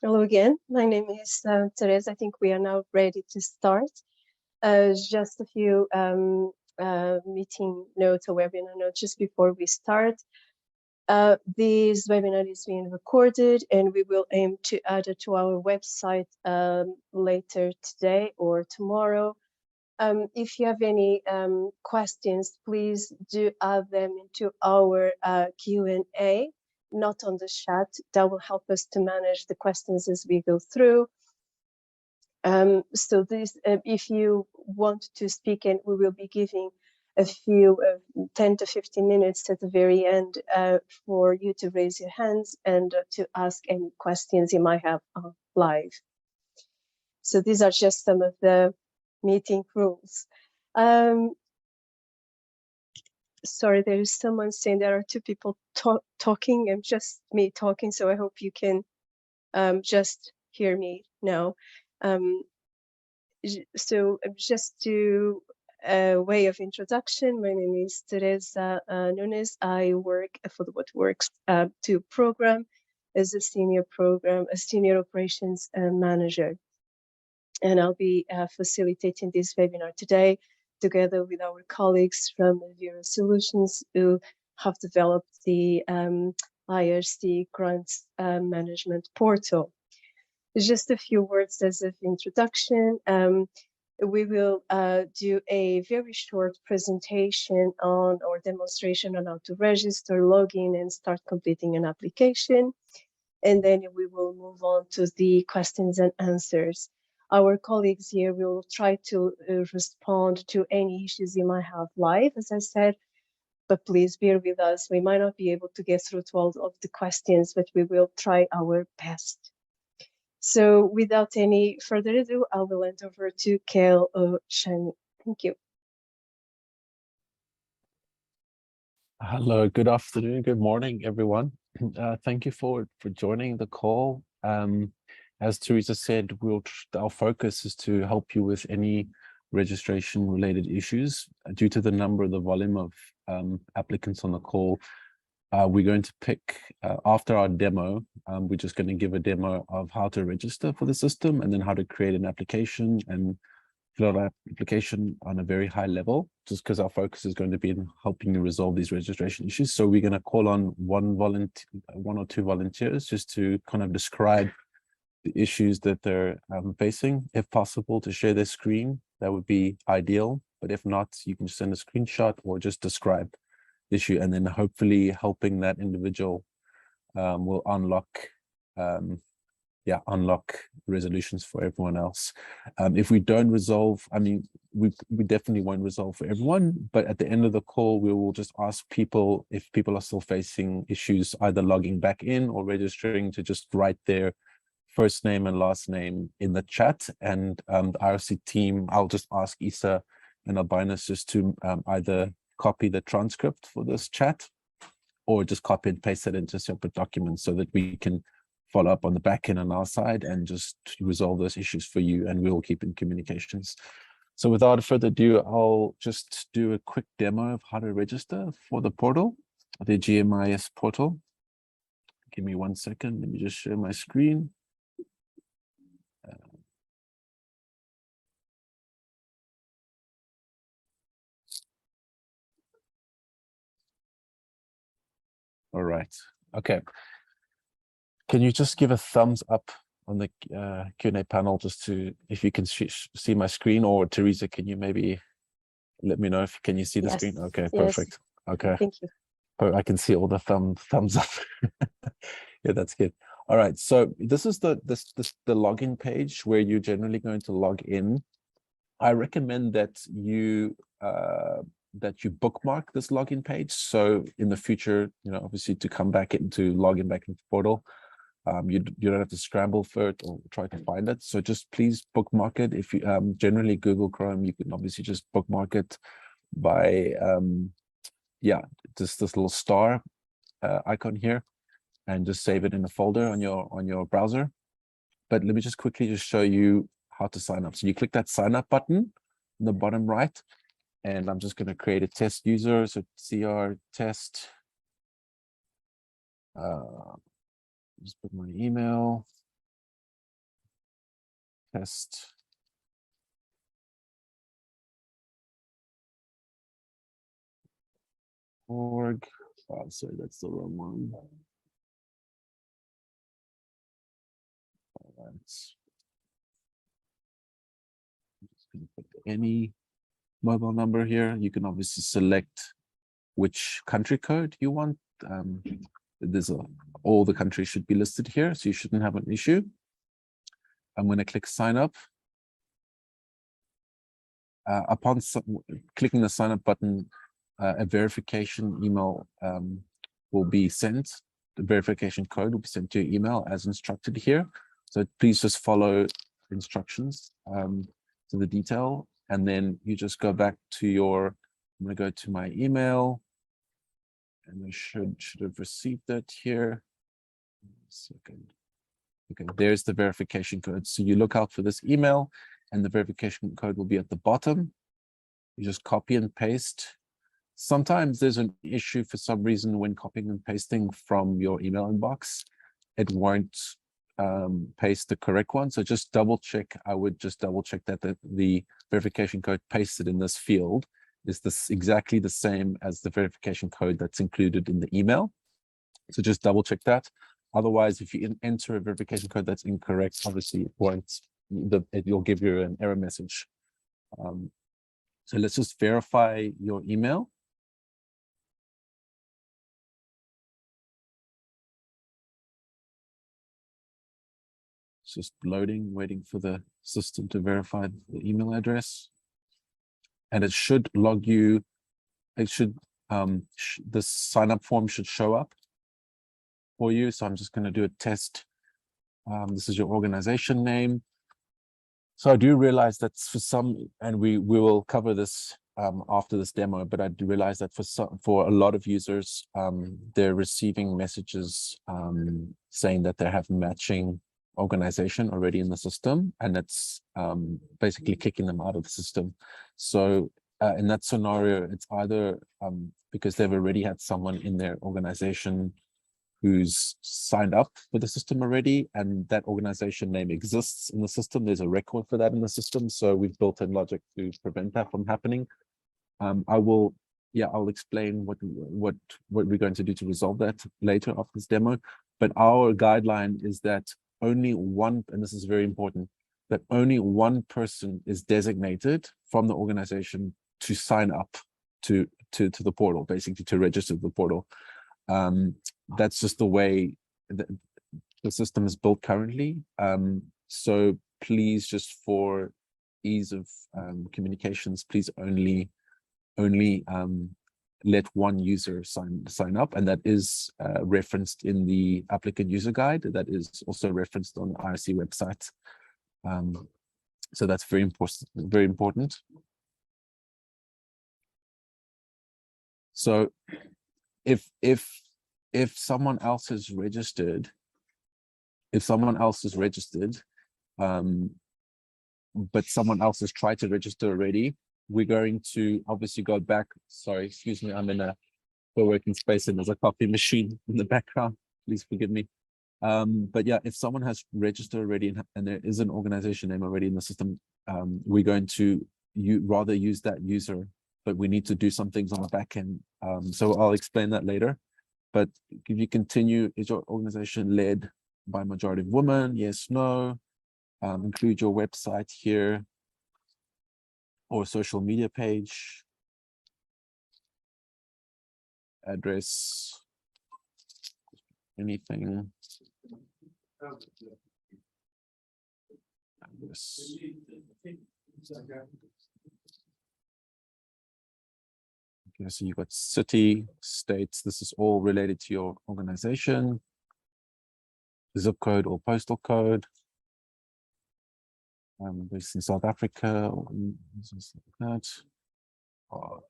Hello again. My name is Teresa. I think we are now ready to start. Just a few meeting notes or webinar notes just before we start. This webinar is being recorded and we will aim to add it to our website later today or tomorrow. If you have any questions, please do add them into our Q&A, not on the chat. That will help us to manage the questions as we go through. So this, if you want to speak, and we will be giving a few 10 to 15 minutes at the very end for you to raise your hands and to ask any questions you might have live. So these are just some of the meeting rules. Sorry, there is someone saying there are two people talking and just me talking, so I hope you can just hear me now. So just to a way of introduction, my name is Teresa Nunes. I work for the WW2 program as a senior operations manager. And I'll be facilitating this webinar today together with our colleagues from Vero Solutions who have developed the IRC grants management portal. Just a few words as of introduction. We will do a very short presentation on or demonstration on how to register, log in, and start completing an application. And then we will move on to the questions and answers. Our colleagues here will try to respond to any issues you might have live, as I said, but please bear with us. We might not be able to get through to all of the questions, but we will try our best. So without any further ado, I will hand over to Kale Shani. Thank you. Hello, good afternoon, good morning, everyone. Thank you for joining the call. As Teresa said, our focus is to help you with any registration related issues. Due to the volume of applicants on the call, we're going to pick, after our demo, we're just going to give a demo of how to register for the system and then how to create an application and fill out our application on a very high level, just because our focus is going to be in helping you resolve these registration issues. So we're going to call on one or two volunteers just to kind of describe the issues that they're facing. If possible, to share their screen, that would be ideal. But if not, you can send a screenshot or just describe the issue, and then hopefully helping that individual will unlock resolutions for everyone else. If we don't resolve, I mean, we definitely won't resolve for everyone, but at the end of the call, we will just ask people, if people are still facing issues, either logging back in or registering, to just write their first name and last name in the chat. And the IRC team, I'll just ask Isa and Albinus just to either copy the transcript for this chat or just copy and paste it into separate documents so that we can follow up on the back end on our side and just resolve those issues for you, and we'll keep in communications. So without further ado, I'll just do a quick demo of how to register for the portal, the GMIS portal. Give me 1 second. Let me just share my screen. All right. Okay. Can you just give a thumbs up on the Q&A panel just to, if you can see my screen, or Teresa, can you maybe let me know if can you see the screen? Okay, perfect. Yes. Okay. Thank you. I can see all the thumbs up. Yeah, that's good. All right. So this is the login page where you're generally going to log in. I recommend that you bookmark this login page. So in the future, obviously to come back log in back into the portal, you don't have to scramble for it or try to find it. So just please bookmark it. If you generally Google Chrome, you can obviously just bookmark it by just this little star icon here, and just save it in a folder on your browser. But let me just quickly just show you how to sign up. So you click that sign up button in the bottom right, and I'm just going to create a test user. So CR test. Just put my email. test. Org. Oh, sorry, that's the wrong one. All right. I'm just going to put any mobile number here. You can obviously select which country code you want. All the countries should be listed here, so you shouldn't have an issue. I'm going to click sign up. Upon clicking the sign up button, a verification email will be sent. The verification code will be sent to your email as instructed here. So please just follow instructions to the detail, and then you just go back to your, I'm going to go to my email, and I should have received that here. Second. Okay, there's the verification code. So you look out for this email, and the verification code will be at the bottom. You just copy and paste. Sometimes there's an issue for some reason when copying and pasting from your email inbox. It won't paste the correct one. So just double check. I would just double check that the verification code pasted in this field is exactly the same as the verification code that's included in the email. So just double check that. Otherwise, if you enter a verification code that's incorrect, obviously it won't, you'll give you an error message. So let's just verify your email. It's just loading, waiting for the system to verify the email address. And it should log you, it should, the sign up form should show up for you. So I'm just going to do a test. This is your organization name. So I do realize that for some, and we will cover this after this demo, but I do realize that for a lot of users, they're receiving messages saying that they have matching organization already in the system, and it's basically kicking them out of the system. So in that scenario, it's either because they've already had someone in their organization who's signed up for the system already, and that organization name exists in the system. There's a record for that in the system. So we've built in logic to prevent that from happening. I'll explain what we're going to do to resolve that later after this demo. But our guideline is that only one, and this is very important, that only one person is designated from the organization to sign up to the portal, basically to register to the portal. That's just the way the system is built currently. So please, just for ease of communications, please only let one user sign up, and that is referenced in the applicant user guide. That is also referenced on the IRC website. So that's very important. Very important. So if someone else is registered, but someone else has tried to register already, we're going to obviously go back. Sorry, excuse me, I'm in a co-working space and there's a coffee machine in the background. Please forgive me. But yeah, if someone has registered already and there is an organization name already in the system, we're going to rather use that user, but we need to do some things on the back end. So I'll explain that later. But if you continue, is your organization led by majority of women? Yes, no. Include your website here or social media page, address, anything. Address. Okay, so you've got city, states. This is all related to your organization. Zip code or postal code. Based in South Africa.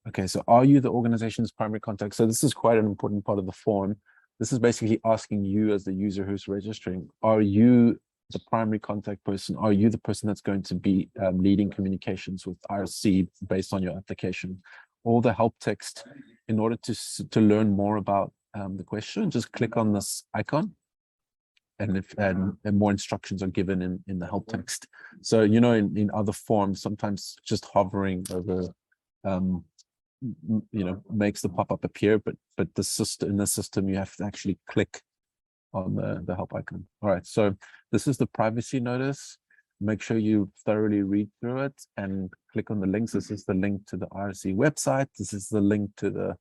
Okay, so are you the organization's primary contact? So this is quite an important part of the form. This is basically asking you as the user who's registering, are you the primary contact person? Are you the person that's going to be leading communications with IRC based on your application? All the help text, in order to learn more about the question, just click on this icon. and more instructions are given in the help text. So, you know, in other forms, sometimes just hovering over, you know, makes the pop-up appear, but the system, in the system, you have to actually click on the help icon. All right, so this is the privacy notice. Make sure you thoroughly read through it and click on the links. This is the link to the IRC website. This is the link to the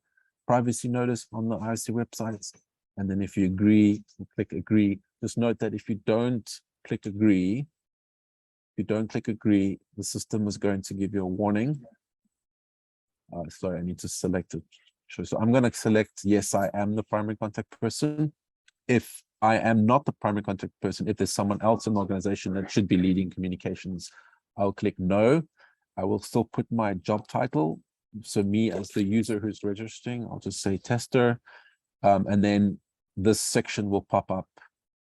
privacy notice on the IRC website. And then if you agree, click agree. Just note that if you don't click agree, the system is going to give you a warning. Sorry, I need to select it. So I'm going to select yes, I am the primary contact person. If I am not the primary contact person, if there's someone else in the organization that should be leading communications, I'll click no. I will still put my job title. So me as the user who's registering, I'll just say tester. And then this section will pop up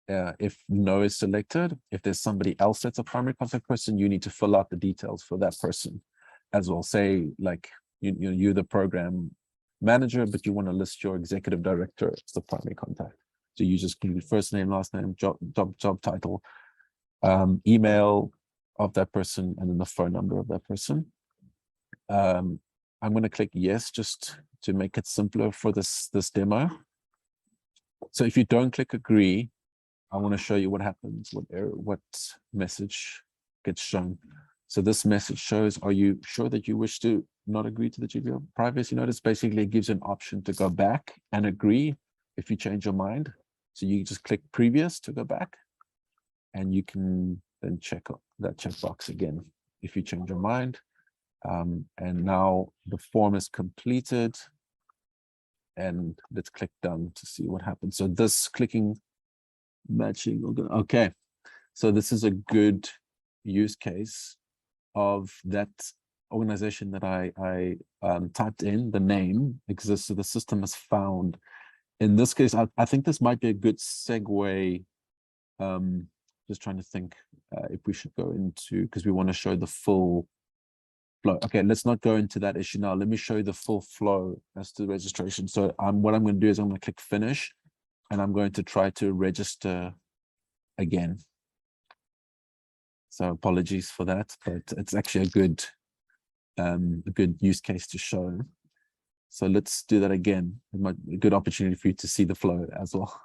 if no is selected. If there's somebody else that's a primary contact person, you need to fill out the details for that person as well. Say like you're the program manager, but you want to list your executive director as the primary contact. So you just include first name, last name, job title, email of that person, and then the phone number of that person. I'm going to click yes, just to make it simpler for this demo. So if you don't click agree, I want to show you what happens, what message gets shown. So this message shows, are you sure that you wish to not agree to the GPO privacy notice? Basically, it gives you an option to go back and agree if you change your mind. So you just click previous to go back, and you can then check that checkbox again if you change your mind. And now the form is completed, and let's click done to see what happens. So this clicking, matching, okay. So this is a good use case of that organization that I typed in. The name exists, so the system has found. In this case, I think this might be a good segue. Just trying to think if we should go into, because we want to show the full flow. Okay, let's not go into that issue now. Let me show you the full flow as to registration. So what I'm going to do is I'm going to click finish, and I'm going to try to register again. So apologies for that, but it's actually a good use case to show. So let's do that again. A good opportunity for you to see the flow as well.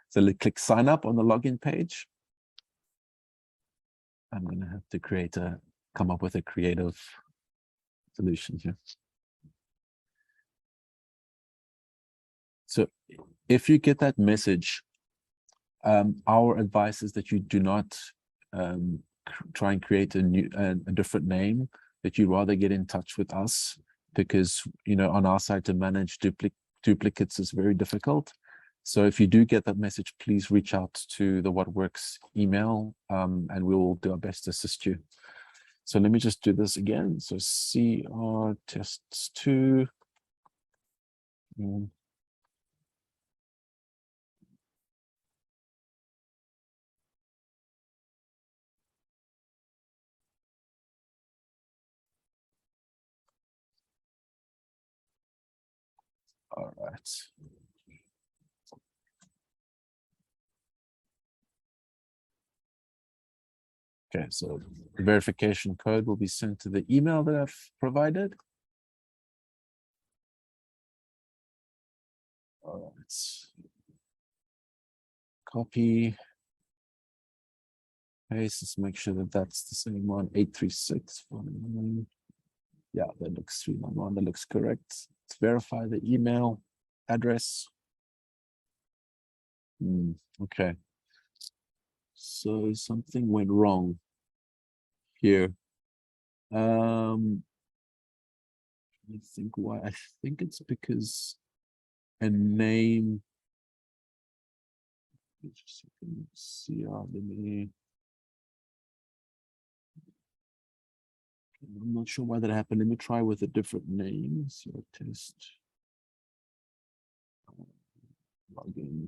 So let's click sign up on the login page. I'm going to have to come up with a creative solution here. So if you get that message, our advice is that you do not try and create a different name, that you rather get in touch with us, because, you know, on our side to manage duplicates is very difficult. So if you do get that message, please reach out to the What Works email, and we will do our best to assist you. So let me just do this again. So CR tests 2. All right. Okay, so the verification code will be sent to the email that I've provided. All right. Copy. Paste. Let's make sure that that's the same one. 836. Yeah, that looks 311. That looks correct. Let's verify the email address. Okay. So something went wrong here. I think why. I think it's because a name. Just see let me. I'm not sure why that happened. Let me try with a different name. So test. Login.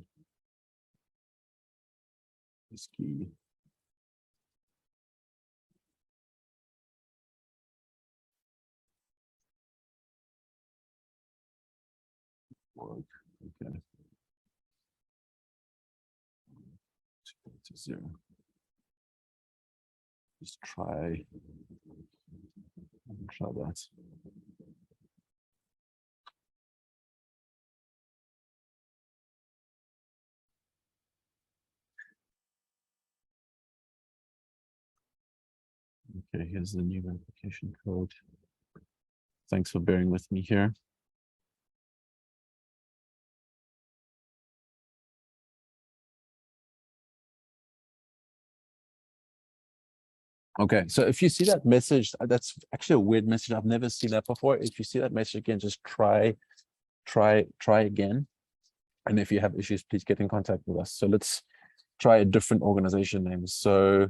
This key. Work. Okay. to 0. Just try that. Okay, here's the new verification code. Thanks for bearing with me here. Okay, so if you see that message, that's actually a weird message. I've never seen that before. If you see that message again, just try again. And if you have issues, please get in contact with us. So let's try a different organization name. So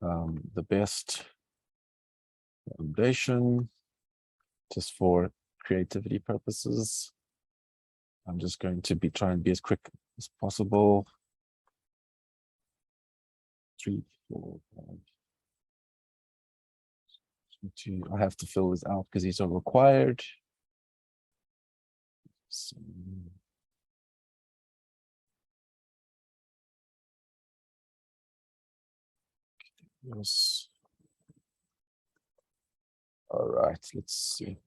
the best foundation, just for creativity purposes. I'm just going to try and be as quick as possible. 3, 4, 5. I have to fill this out because these are required. So, yes. All right, let's see.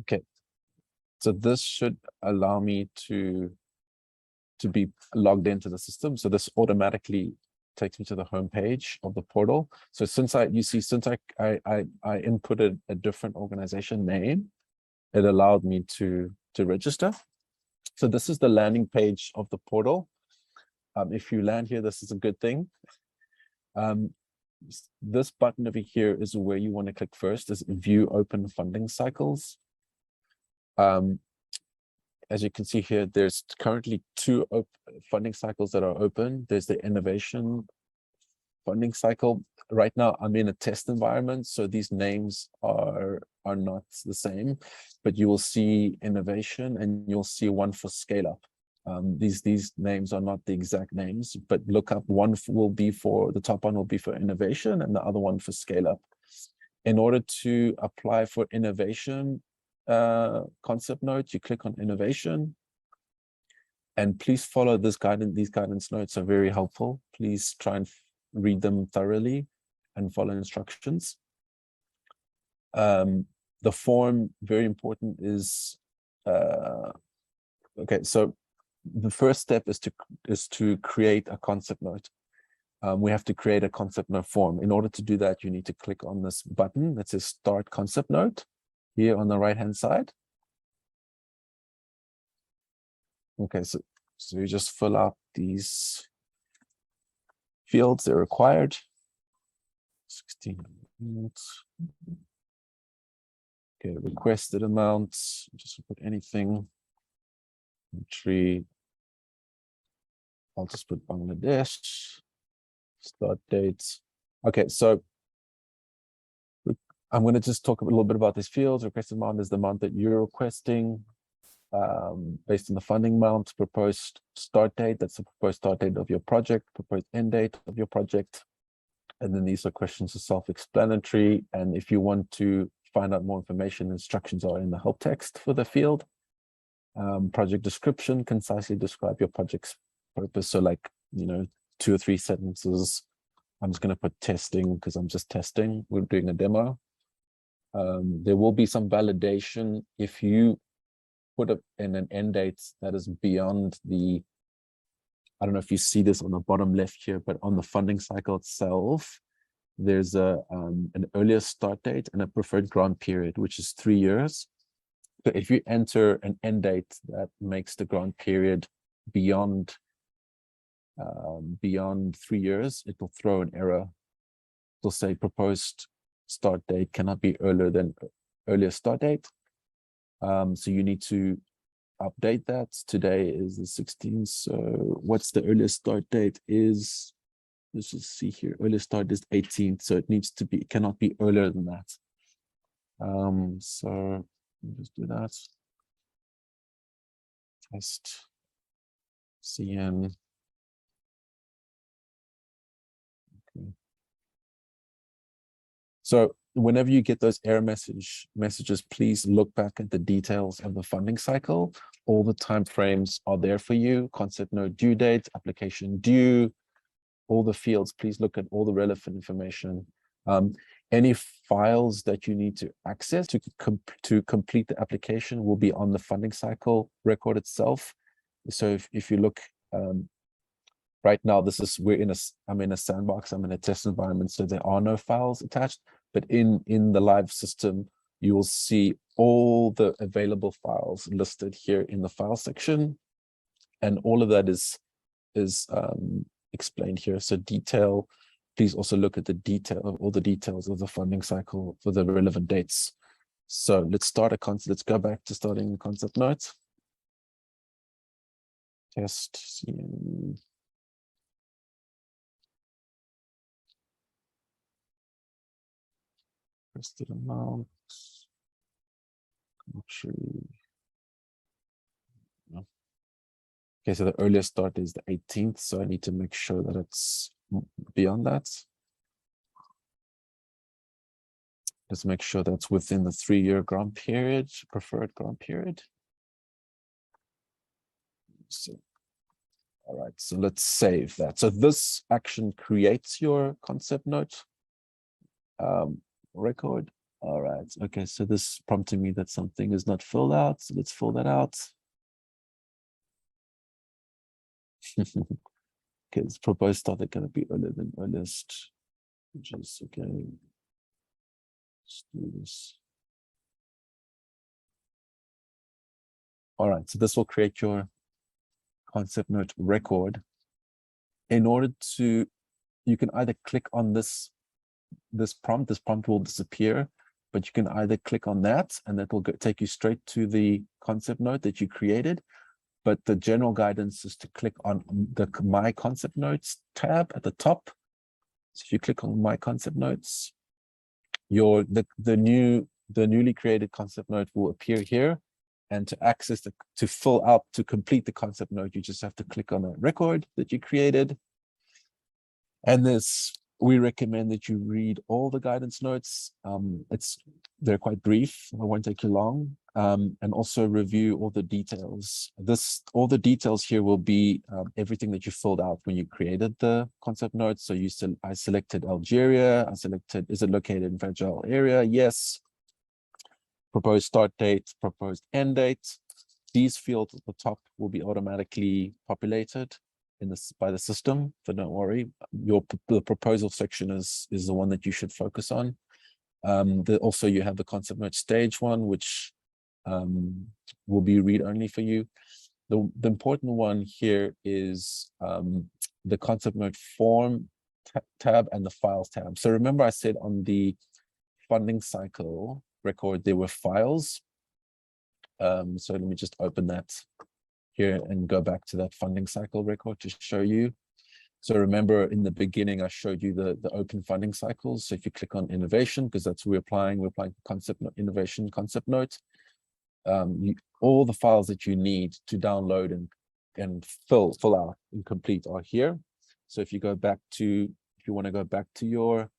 Okay, so this should allow me to be logged into the system. So this automatically takes me to the home page of the portal. So since I inputted a different organization name, it allowed me to register. So this is the landing page of the portal. If you land here, this is a good thing. This button over here is where you want to click first, is view open funding cycles. As you can see here, there's currently 2 funding cycles that are open. There's the innovation funding cycle. Right now, I'm in a test environment, so these names are not the same, but you will see innovation and you'll see one for scale up. These names are not the exact names, but look up. One will be for, the top one will be for innovation and the other one for scale up. In order to apply for innovation concept note, you click on innovation, and please follow this guidance. These guidance notes are very helpful. Please try and read them thoroughly and follow instructions. The form, very important, is okay. So the first step is to create a concept note. We have to create a concept note form. In order to do that, you need to click on this button that says Start Concept Note here on the right-hand side. Okay, so you just fill out these fields, they're required. 16 minutes. Okay, requested amounts, just put anything. Country, I'll just put Bangladesh. Start dates. Okay, so I'm going to just talk a little bit about these fields. Requested amount is the amount that you're requesting based on the funding amount. Proposed start date, that's the proposed start date of your project. Proposed end date of your project. And then these are questions are self-explanatory. And if you want to find out more information, instructions are in the help text for the field. Project description, concisely describe your project's purpose. So like, 2 or 3 sentences. I'm just going to put testing because I'm just testing. We're doing a demo. There will be some validation if you put in an end date that is beyond the, I don't know if you see this on the bottom left here, but on the funding cycle itself, there's an earlier start date and a preferred grant period, which is 3 years. So if you enter an end date that makes the grant period beyond 3 years, it will throw an error. It'll say proposed start date cannot be earlier than earlier start date. So you need to update that. Today is the 16th. So what's the earliest start date is, let's just see here. Earliest start is 18th. So it needs to be, cannot be earlier than that. So just do that. Test CN. Okay. So whenever you get those error messages, please look back at the details of the funding cycle. All the timeframes are there for you. Concept note due date, application due, all the fields. Please look at all the relevant information. Any files that you need to access to complete the application will be on the funding cycle record itself. So if you look right now, I'm in a sandbox, I'm in a test environment, so there are no files attached. But in the live system, you will see all the available files listed here in the file section, and all of that is explained here. So detail, please also look at the detail of all the details of the funding cycle for the relevant dates. So let's go back to starting the concept notes. Test. Requested amount. Actually, no. Okay, so the earliest start is the 18th, so I need to make sure that it's beyond that. Let's make sure that's within the 3-year grant period, preferred grant period. So, all right, so let's save that. So this action creates your concept note record. All right, okay, so this prompting me that something is not filled out, so let's fill that out. Okay, it's proposed start that going to be earlier than earliest, which is okay. Let's do this. All right, so this will create your concept note record. In order to, you can either click on this prompt will disappear, but you can either click on that and that will take you straight to the concept note that you created. But the general guidance is to click on the My Concept Notes tab at the top. So if you click on My Concept Notes, the newly created concept note will appear here. And to access to complete the concept note, you just have to click on a record that you created. And we recommend that you read all the guidance notes. They're quite brief, it won't take you long. And also review all the details. All the details here will be everything that you filled out when you created the concept notes. So I selected Algeria, I selected, is it located in fragile area? Yes. Proposed start date, proposed end date. These fields at the top will be automatically populated by the system, so don't worry. The proposal section is the one that you should focus on. Also, you have the concept note stage 1, which will be read only for you. The important one here is the concept note form tab and the files tab. So remember I said on the funding cycle record there were files. So let me just open that here and go back to that funding cycle record to show you. So remember in the beginning, I showed you the open funding cycles. So if you click on innovation, because that's what we're applying concept note, innovation concept note. All the files that you need to download and fill out and complete are here. So if you want to go back to your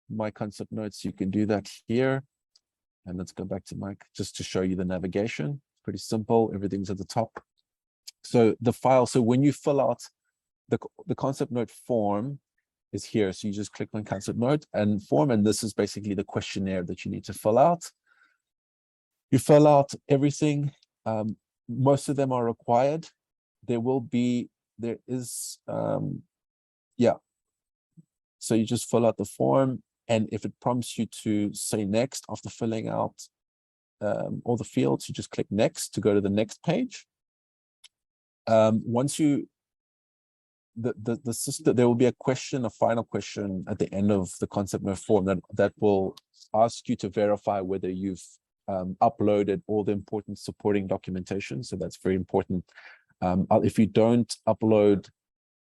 My Concept Notes, you can do that here. And let's go back to Mike just to show you the navigation. Pretty simple, everything's at the top. So the file, so when you fill out the concept note form is here. So you just click on concept note and form, and this is basically the questionnaire that you need to fill out. You fill out everything. Most of them are required. So you just fill out the form, and if it prompts you to say next after filling out all the fields, you just click next to go to the next page. Once the system, there will be a final question at the end of the concept note form that will ask you to verify whether you've uploaded all the important supporting documentation. So that's very important. If you don't upload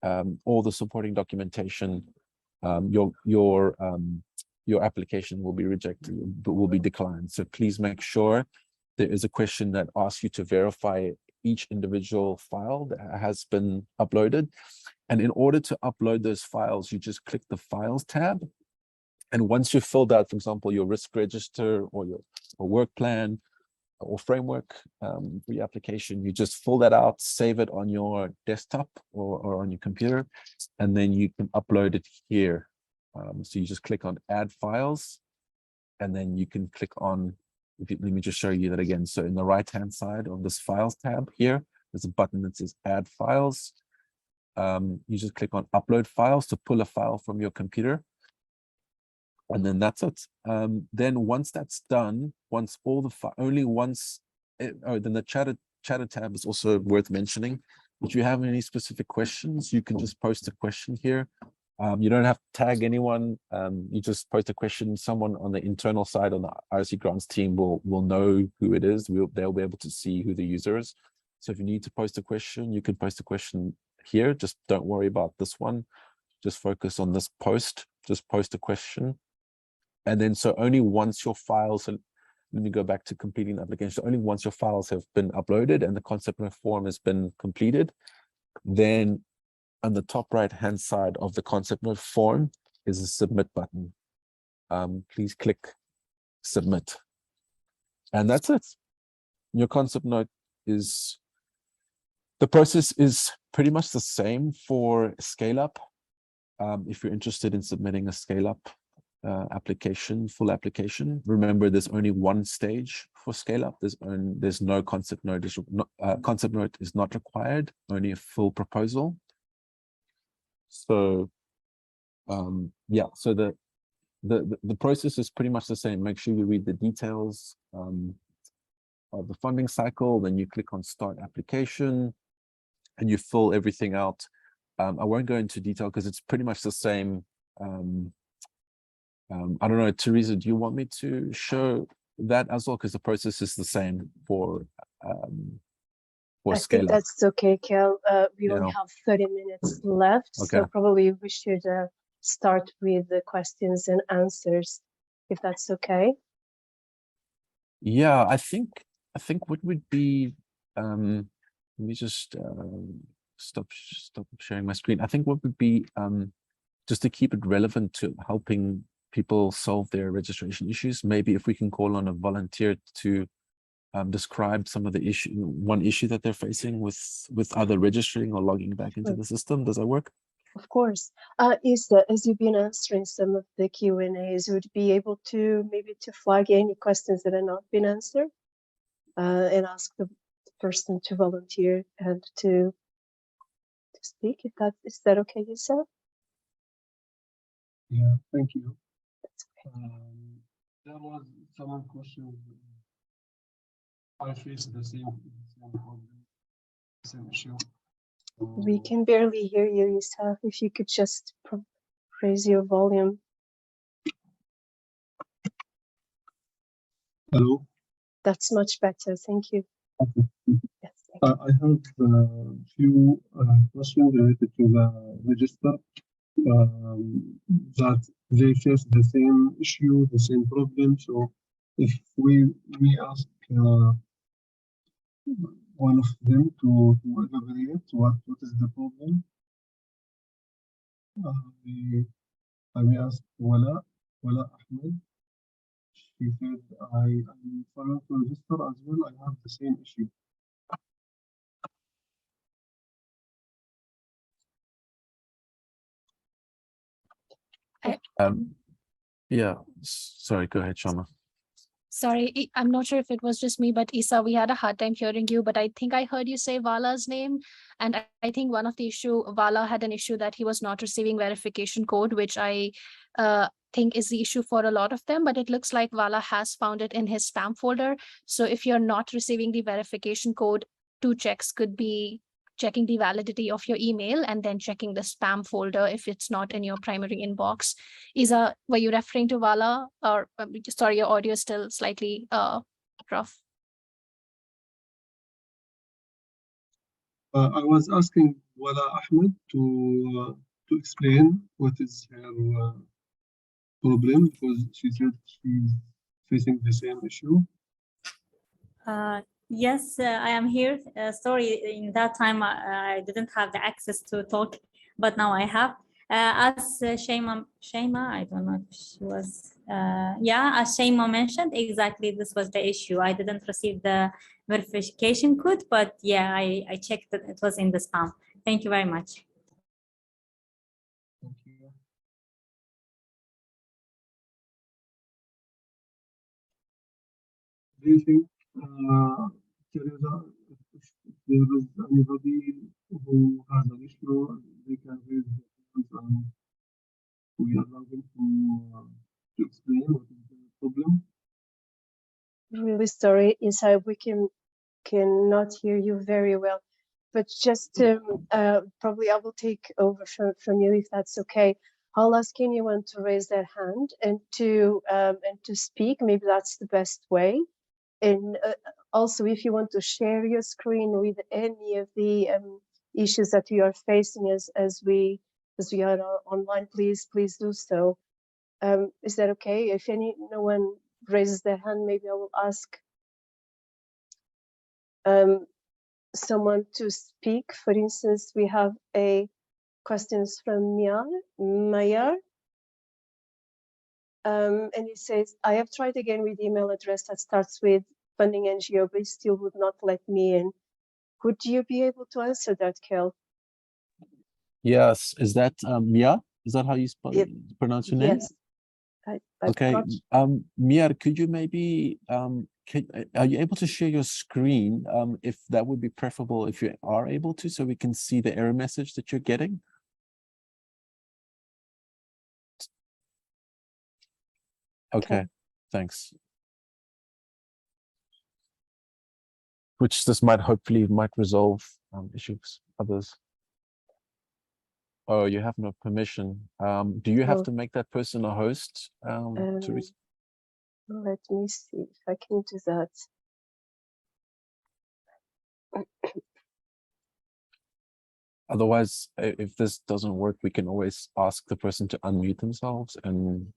all the supporting documentation, your application will be rejected, will be declined. So please make sure there is a question that asks you to verify each individual file that has been uploaded. And in order to upload those files, you just click the Files tab. And once you've filled out, for example, your risk register or your work plan or framework for your application, you just fill that out, save it on your desktop or on your computer, and then you can upload it here. So you just click on add files, and then you can click on, let me just show you that again. So in the right-hand side of this files tab here, there's a button that says add files. You just click on upload files to pull a file from your computer. And then that's it. Then once that's done, once all the then the chatter tab is also worth mentioning. If you have any specific questions, you can just post a question here. You don't have to tag anyone. You just post a question. Someone on the internal side on the IRC grants team will know who it is. They'll be able to see who the user is. So if you need to post a question, you can post a question here. Just don't worry about this one. Just focus on this post. Just post a question. And then so only once your files, and let me go back to completing the application. So only once your files have been uploaded and the concept note form has been completed, then on the top right-hand side of the concept note form is a submit button. Please click submit. And that's it. Your concept note is, the process is pretty much the same for scale up. If you're interested in submitting a scale up full application, remember there's only one stage for scale up. There's no concept note. Concept note is not required, only a full proposal. So yeah, so the process is pretty much the same. Make sure you read the details of the funding cycle, then you click on start application and you fill everything out. I won't go into detail because it's pretty much the same. I don't know, Teresa, do you want me to show that as well? Because the process is the same for I scale think up. that's okay, Kel. We only have 30 minutes left, Okay. so probably we should start with the questions and answers, if that's okay. Yeah, I think what would be, let me just stop sharing my screen. I think what would be just to keep it relevant to helping people solve their registration issues. Maybe if we can call on a volunteer to describe some of the one issue that they're facing with either registering or logging back into the system. Does that work? Of course. Isa, as you've been answering some of the Q&As, would you be able to maybe to flag any questions that have not been answered and ask the person to volunteer and to speak? Is that okay, Isa? Yeah, thank you. There was some questions. I faced the same issue. We can barely hear you, Isa. If you could just raise your volume. Hello? That's much better. Thank you. Okay. Yes, I have a few questions related to the register. That they face the same issue, the same problem. So if we ask one of them to elaborate what is the problem, I may ask Wala Ahmed. She said, I'm trying to register as well. I have the same issue. Yeah, sorry, go ahead, Shama. Sorry, I'm not sure if it was just me, but Isa, we had a hard time hearing you, but I think I heard you say Vala's name. And I think one of the issue, Vala had an issue that he was not receiving verification code, which I think is the issue for a lot of them, but it looks like Vala has found it in his spam folder. So if you're not receiving the verification code, 2 checks could be checking the validity of your email and then checking the spam folder if it's not in your primary inbox. Isa, were you referring to Vala, or sorry, your audio is still slightly rough? I was asking Wala Ahmed to explain what is her problem, because she said she's facing the same issue. Yes, I am here. Sorry, in that time I didn't have the access to talk, but now I have. As Shema, I don't know if she was, as Shema mentioned, exactly this was the issue. I didn't receive the verification code, but yeah, I checked that it was in the spam. Thank you very much. Thank you. Do you think Teresa, if there is anybody who has an issue, they can raise their hands and we allow them to explain what is the problem? Really sorry, Isa, we cannot hear you very well. But just probably I will take over from you if that's okay. I'll ask anyone to raise their hand and to speak. Maybe that's the best way. And also, if you want to share your screen with any of the issues that you are facing as we are online, please do so. Is that okay? If no one raises their hand, maybe I will ask someone to speak. For instance, we have a questions from Mayar. And it says, I have tried again with email address that starts with funding NGO, but it still would not let me in. Would you be able to answer that, Kel? Yes, is that Mia? Is that how you pronounce your name? Yes. Okay, Mia, could you maybe are you able to share your screen? If that would be preferable, if you are able to, so we can see the error message that you're getting. Okay, thanks. Which this hopefully might resolve issues, others. Oh, you have no permission. Do you have to make that person a host, Teresa? Let me see if I can do that. Otherwise, if this doesn't work, we can always ask the person to unmute themselves and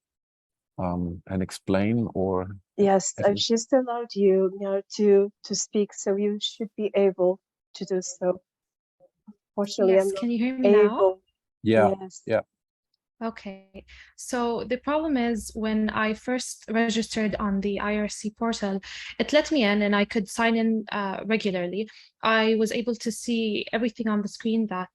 explain, or yes, I've just allowed you now to speak, so you should be able to do so. Fortunately, Yes, I'm not can you hear me able. now? Yeah, Yes. yeah. Okay, so the problem is when I first registered on the IRC portal, it let me in and I could sign in regularly. I was able to see everything on the screen that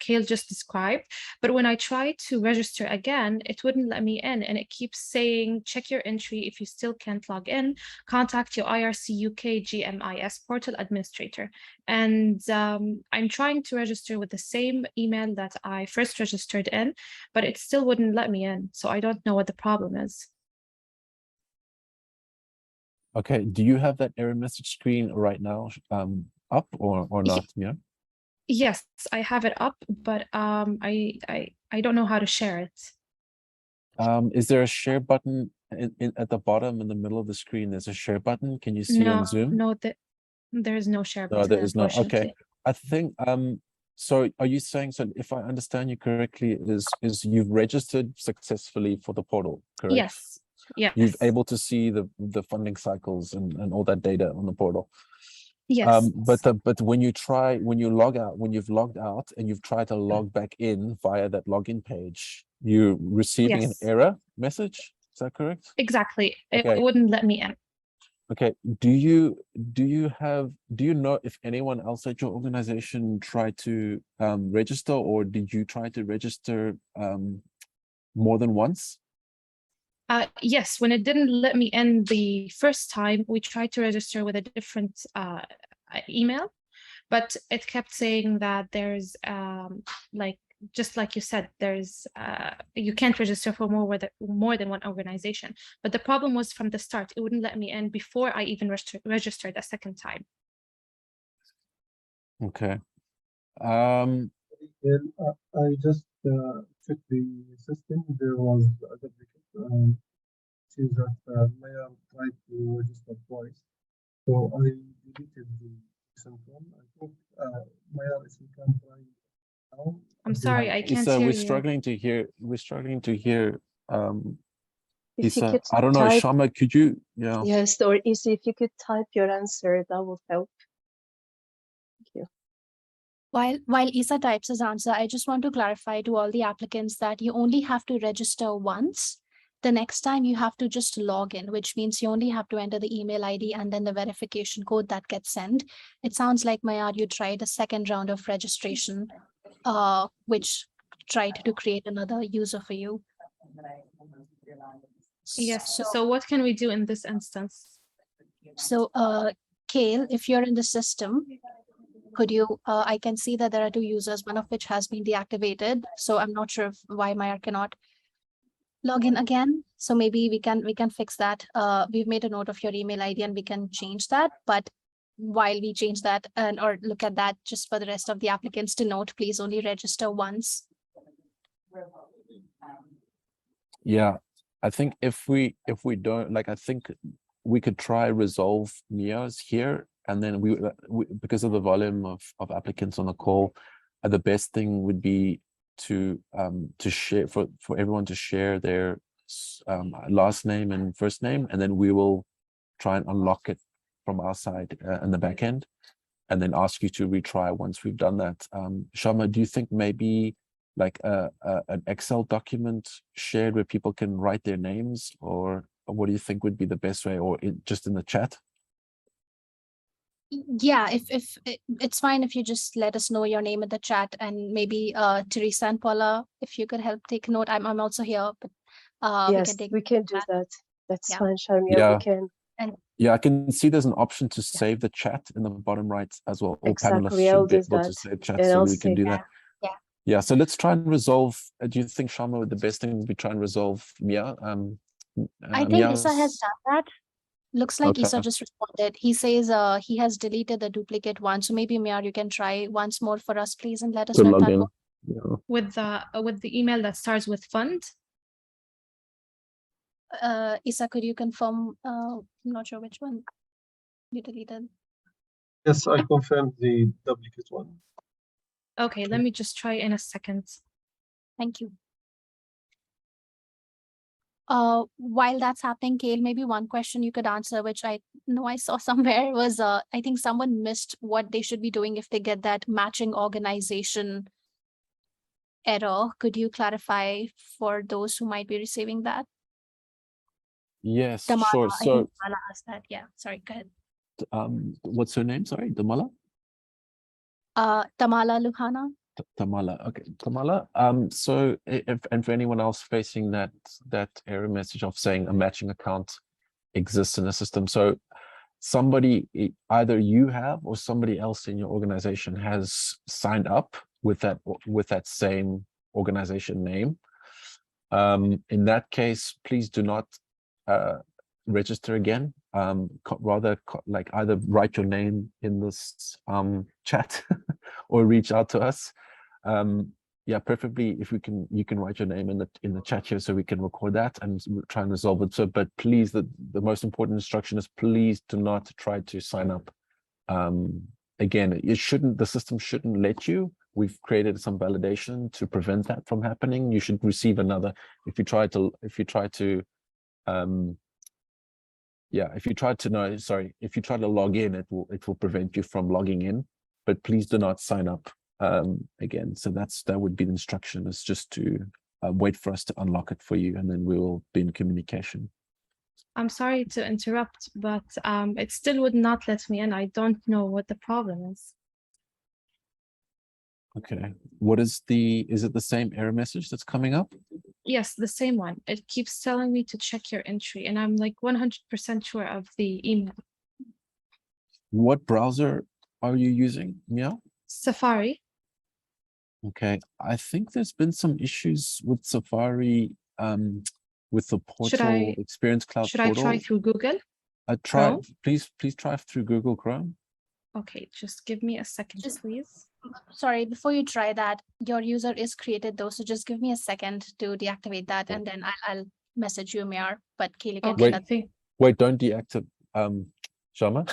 Kale just described, but when I tried to register again, it wouldn't let me in, and it keeps saying, check your entry. If you still can't log in, contact your IRC UK GMIS portal administrator. And I'm trying to register with the same email that I first registered in, but it still wouldn't let me in. So I don't know what the problem is. Okay, do you have that error message screen right now up or not? Yeah. Yes, I have it up, but I don't know how to share it. Is there a share button at the bottom in the middle of the screen? There's a share button. Can you see on Zoom? No, there's no share No, button, there is not. Okay, unfortunately. I think so are you saying, so if I understand you correctly, is you've registered successfully for the portal, correct? Yes. Yes. You've able to see the funding cycles and all that data on the portal. Yes. But when you log out, when you've logged out and you've tried to log back in via that login page, you're receiving an error message. Is that correct? Exactly. Okay. It wouldn't let me in. Okay. Do you know if anyone else at your organization tried to register, or did you try to register more than once? Yes, when it didn't let me in the first time, we tried to register with a different email, but it kept saying that there's just like you said, there's you can't register for more than one organization. But the problem was from the start, it wouldn't let me in before I even registered a second time. Okay. I just checked the system. There was a duplicate. Seems that Maya tried to register twice, so I deleted the recent one. I think Maya, if you can try now. I'm sorry, I can't Isa, hear we're you. struggling to hear. If you Isa, could I don't know, type, Shama, could you? Yeah. yes, or Isa, if you could type your answer, that will help. Thank you. While Isa types his answer, I just want to clarify to all the applicants that you only have to register once. The next time you have to just log in, which means you only have to enter the email ID and then the verification code that gets sent. It sounds like, Mayar, you tried a second round of registration, which tried to create another user for you. Yes. So, So what can we do in this instance? Kale, if you're in the system, could you, I can see that there are two users, one of which has been deactivated. So I'm not sure why Mayar cannot log in again. So maybe we can fix that. We've made a note of your email ID and we can change that. But while we change that or look at that, just for the rest of the applicants to note, please only register once. Yeah, I think if we don't, like, I think we could try resolve Mia's here, and then we because of the volume of applicants on the call, the best thing would be to share for everyone to share their last name and first name, and then we will try and unlock it from our side in the back end, and then ask you to retry once we've done that. Sharma, do you think maybe like an Excel document shared where people can write their names, or what do you think would be the best way, or just in the chat? Yeah, if it's fine if you just let us know your name in the chat, and maybe Teresa and Paula, if you could help take note. I'm also here, but Yes, we can do that. That's Yeah. fine, Sharmia. Yeah. We can. Yeah, I can see there's an option to save the chat in the bottom right as well. All Exactly, panelists I'll should be do able to that, save chat, and so I'll we can save do that. that. Yeah. Yeah, so let's try and resolve. Do you think, Sharma, the best thing would be try and resolve Mia? I think Isa has done that. Looks like Isa Okay. just responded. He says he has deleted the duplicate one. So maybe Mayar, you can try once more for us, please, and let us To know if log that in. works. Yeah. With the email that starts with fund. Isa, could you confirm? I'm not sure which one you deleted. Yes, I confirmed the duplicate one. Okay, let me just try in a second. Thank you. While that's happening, Kale, maybe one question you could answer, which I know I saw somewhere, was I think someone missed what they should be doing if they get that matching organization error. Could you clarify for those who might be receiving that? Yes, Tamara, sure. I So, think Tamara asked that. Yeah, sorry, go ahead. what's her name? Sorry, Damala? Tamala Luhana. Tamala. Okay, Tamala. So if, and for anyone else facing that error message of saying a matching account exists in the system, so somebody, either you have or somebody else in your organization has signed up with that same organization name. In that case, please do not register again. Rather, like, either write your name in this chat or reach out to us. Yeah, preferably if you can write your name in the chat here so we can record that and try and resolve it. So, but please, the most important instruction is please do not try to sign up. Again, the system shouldn't let you. We've created some validation to prevent that from happening. You should receive another, if you try to log in, it will prevent you from logging in, but please do not sign up again. So that would be the instruction, is just to wait for us to unlock it for you, and then we will be in communication. I'm sorry to interrupt, but it still would not let me in. I don't know what the problem is. Okay, is it the same error message that's coming up? Yes, the same one. It keeps telling me to check your entry, and I'm like 100% sure of the email. What browser are you using, Meow? Safari. Okay, I think there's been some issues with Safari, with the portal Experience Cloud should portal. I try through Google? Try, please try through Google Chrome. Okay, just give me a second, please. Sorry, before you try that, your user is created though, so just give me a second to deactivate that, and then I'll message you, Mayar. But Kaylee can do that. Wait, don't deactivate, Sharma.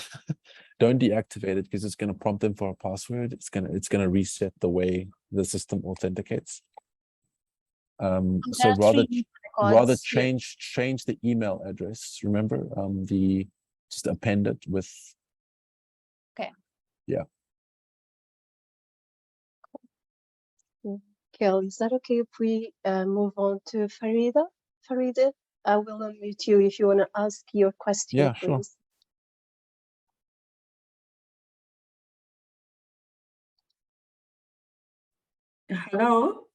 Don't deactivate it, because it's going to prompt them for a password. It's gonna reset the way the system authenticates. So rather change the email address. Remember, just append it with. Okay. Yeah. Kel, is that okay if we move on to Farida? Farida, I will unmute you if you want to ask your question, Yeah, sure. please. Hello.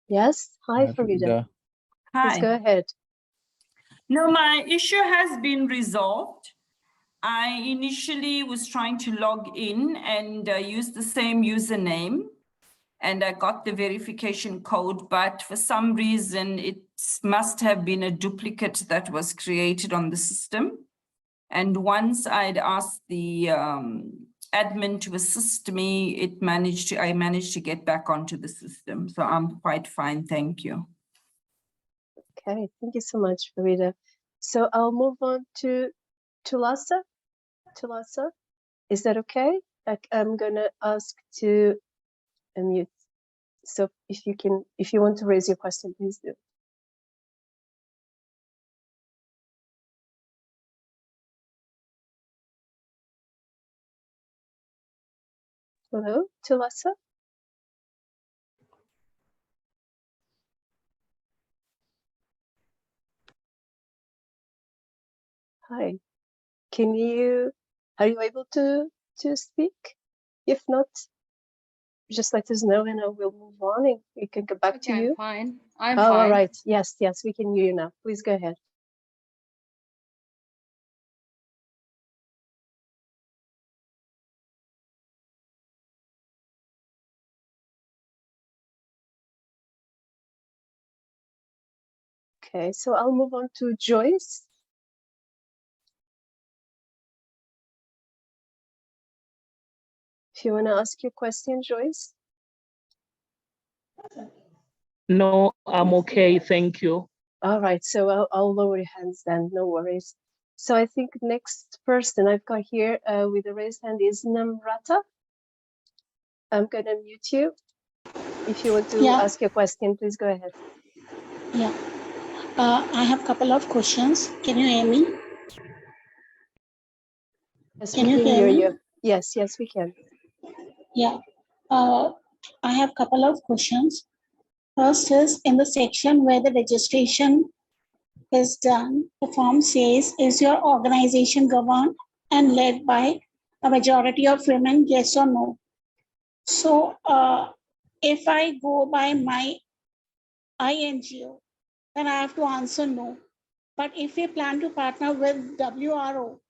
Yes, hi, Farida. Please go Hi. ahead. No, my issue has been resolved. I initially was trying to log in and use the same username, and I got the verification code, but for some reason it must have been a duplicate that was created on the system. And once I'd asked the admin to assist me, I managed to get back onto the system. So I'm quite fine, thank you. Okay, thank you so much, Farida. So I'll move on to Tulasa. Tulasa, is that okay? I'm gonna ask to unmute. So if you want to raise your question, please do. Hello, Tulasa? Hi. Are you able to speak? If not, just let us know and I will move on and we can get back to you. I'm fine. I'm Oh, all fine. right. Yes, we can hear you now. Please go ahead. Okay, so I'll move on to Joyce. If you want to ask your question, Joyce. No, I'm okay, thank you. All right, so I'll lower your hands then, no worries. So I think next person I've got here with a raised hand is Namrata. I'm gonna mute you. If you want to ask your question, please go ahead. Yeah, I have a couple of questions. Can you hear me? Yes, Can we you can hear hear me? you. Yes, we can. Yeah, I have a couple of questions. First is in the section where the registration is done, the form says, is your organization governed and led by a majority of women, yes or no? So if I go by my INGO, then I have to answer no. But if we plan to partner with WRO,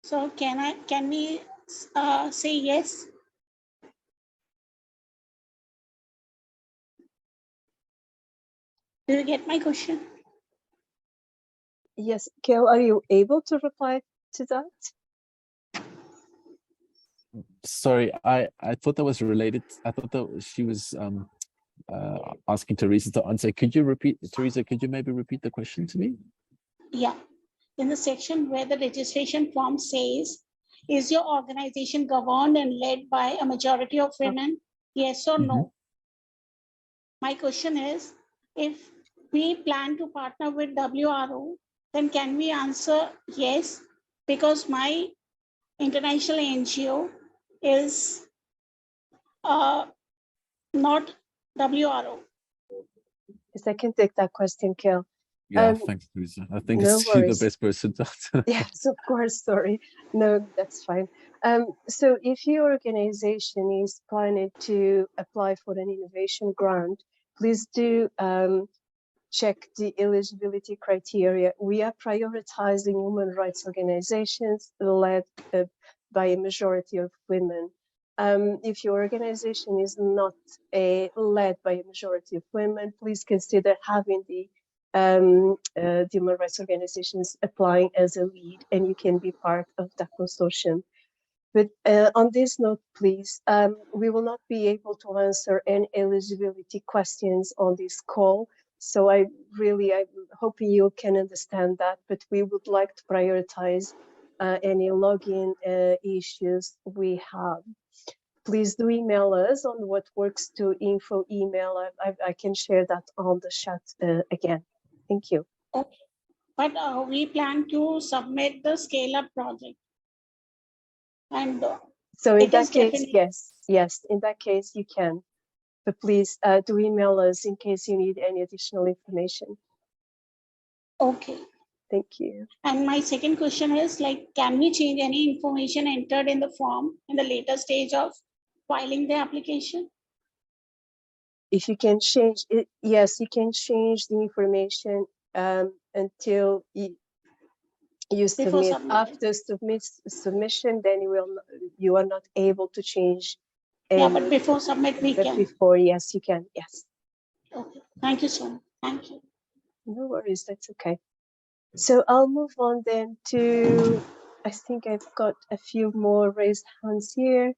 so can we say yes? Do you get my question? Yes, Kel, are you able to reply to that? Sorry, I thought that was related. I thought that she was asking Teresa to answer. Could you repeat, Teresa, could you maybe repeat the question to me? Yeah. In the section where the registration form says, is your organization governed and led by a majority of women? Yes or no? My question is, if we plan to partner with WRO, then can we answer yes? Because my international NGO is not WRO. Yes, I can take that question, Kel. Yeah, thanks, Teresa. I think no it's you the worries. best person to answer. Yes, of course, sorry. No, that's fine. So if your organization is planning to apply for an innovation grant, please do check the eligibility criteria. We are prioritizing human rights organizations led by a majority of women. If your organization is not led by a majority of women, please consider having the human rights organizations applying as a lead, and you can be part of that consortium. But on this note, please, we will not be able to answer any eligibility questions on this call. So I'm hoping you can understand that, but we would like to prioritize any login issues we have. Please do email us on what works to info email. I can share that on the chat again. Thank you. Okay. But we plan to submit the scale-up project. And so in that case, yes, in that case you can. but please do email us in case you need any additional information. Okay. Thank you. And my second question is like, can we change any information entered in the form in the later stage of filing the application? If you can change it, yes, you can change the information until you submit. submitting. After submission, then you are not able to change. Yeah, but before submit we but can. before, yes, you can. Yes. Okay. Thank you so much. Thank you. No worries. That's okay. So I'll move on then to. I think I've got a few more raised hands here.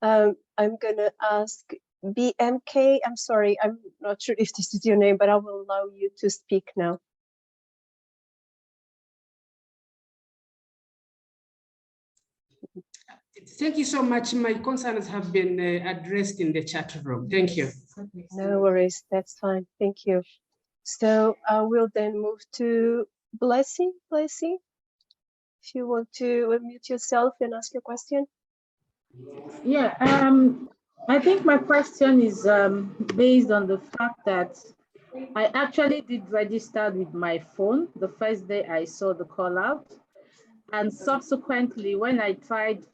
I'm gonna ask BMK. I'm sorry, I'm not sure if this is your name, but I will allow you to speak now. Thank you so much. My concerns have been addressed in the chat room. Thank you. No worries, that's fine. Thank you. So I will then move to Blessing. Blessing, if you want to unmute yourself and ask your question. Yeah, I think my question is based on the fact that I actually did register with my phone the first day I saw the call out. And subsequently, when I tried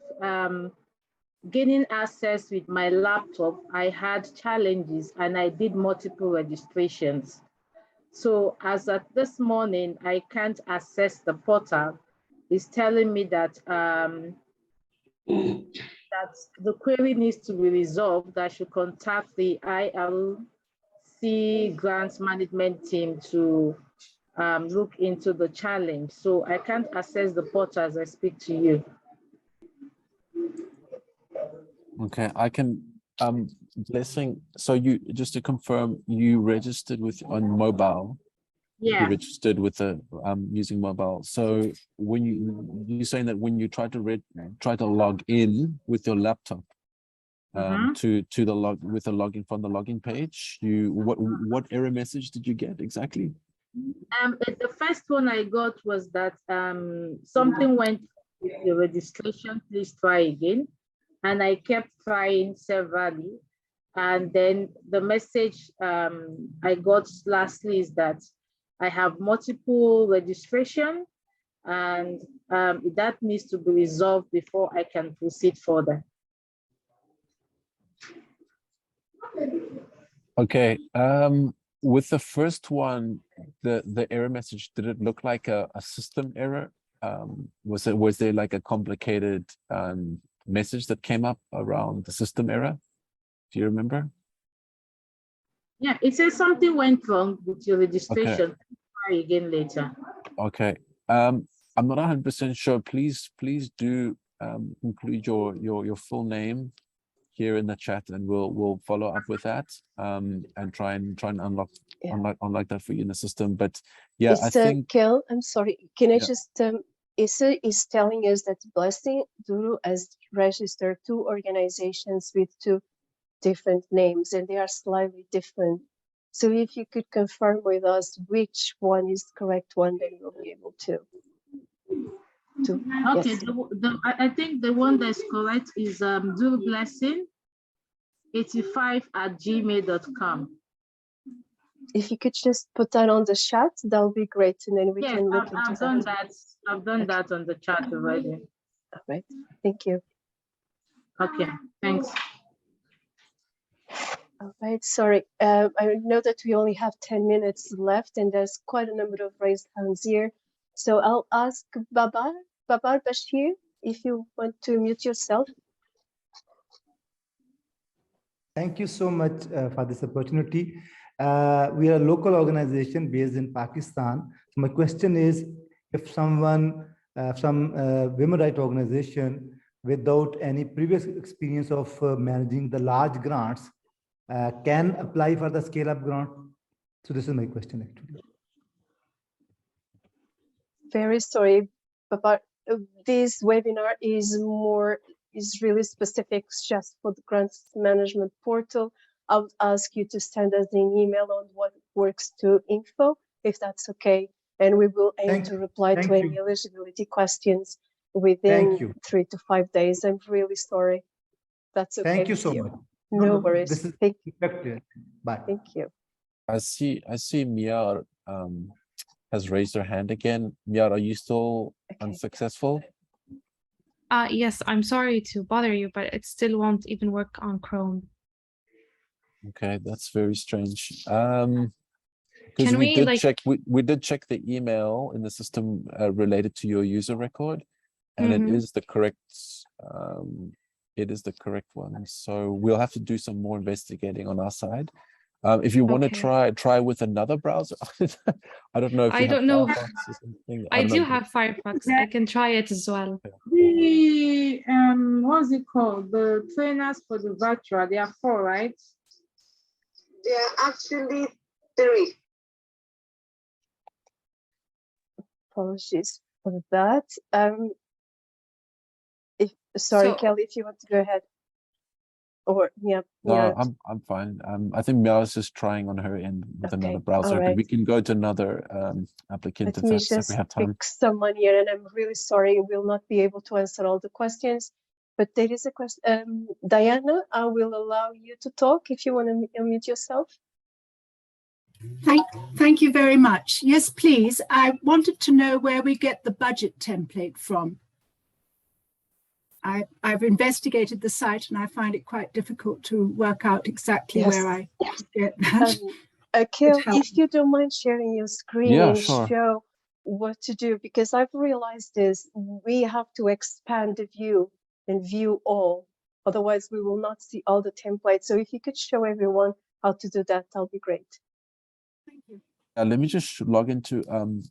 gaining access with my laptop, I had challenges and I did multiple registrations. So as of this morning, I can't access the portal. It's telling me that that the query needs to be resolved. I should contact the ILC grants management team to look into the challenge. So I can't access the portal as I speak to you. Okay, I can, Blessing, so you, just to confirm, you registered with on mobile. Yeah. You registered with the using mobile. So when you're saying that when you try to log in with your laptop to the login from the login page, what error message did you get exactly? The first one I got was that something went with your registration, please try again. And I kept trying severally. And then the message I got lastly is that I have multiple registration and that needs to be resolved before I can proceed further. Okay, with the first one, the error message, did it look like a system error? Was there like a complicated message that came up around the system error? Do you remember? Yeah, it says something went wrong with your registration. Okay. Try again later. Okay. I'm not 100% sure. Please do include your full name here in the chat, and we'll follow up with that and try and unlock that for you in the system. But yeah, I think Kel, I'm sorry. Can I just Issa is telling us that Blessing Duru has registered 2 organizations with 2 different names, and they are slightly different. So if you could confirm with us which one is the correct one, then we'll be able to. Okay, yes. I think the one that's correct is dublessing85@gmail.com. If you could just put that on the chat, that would be great, and then we can look into I've done that. I've done that on the chat already. All right, thank you. Okay, thanks. All right, sorry. I know that we only have 10 minutes left, and there's quite a number of raised hands here. So I'll ask Babar Bashir, if you want to mute yourself. Thank you so much for this opportunity. We are a local organization based in Pakistan. So my question is, if someone, some women rights organization without any previous experience of managing the large grants can apply for the scale-up grant? So this is my question actually. Very sorry, Babar. This webinar is really specific just for the grants management portal. I would ask you to send us an email on what works to info, if that's okay. And we will aim to reply to any eligibility questions within 3 to 5 days. I'm really sorry. That's okay. Thank you so much. No worries. This is Thank clear. Bye. you. I see Miar has raised her hand again. Miar, are you still unsuccessful? Yes, I'm sorry to bother you, but it still won't even work on Chrome. Okay, that's very strange. Because Can we we, did like- check, we did check the email in the system related to your user record, and it is the correct one. So we'll have to do some more investigating on our side. If you want to try with another browser, I don't know if you I have don't know. Firefox or something. I don't do know. have Firefox. I can try it as well. The what's it called? The trainers for the virtual, there are 4, right? There are actually 3. Apologies for that. Sorry, So- Kelly, if you want to go ahead. Or No, I'm fine. I think Mia's just trying on her end with another browser, but alright. we can go to another applicant Let if me we just have time. pick someone here, and I'm really sorry we'll not be able to answer all the questions. But there is a question. Diana, I will allow you to talk if you want to unmute yourself. Thank you very much. Yes, please. I wanted to know where we get the budget template from. I've investigated the site and I find it quite difficult to work out exactly where I get that. Kel, if you don't mind sharing your screen Yeah, and sure. show what to do, because I've realized is we have to expand the view and view all. Otherwise, we will not see all the templates. So if you could show everyone how to do that, that'll be great. Thank you. Let me just log into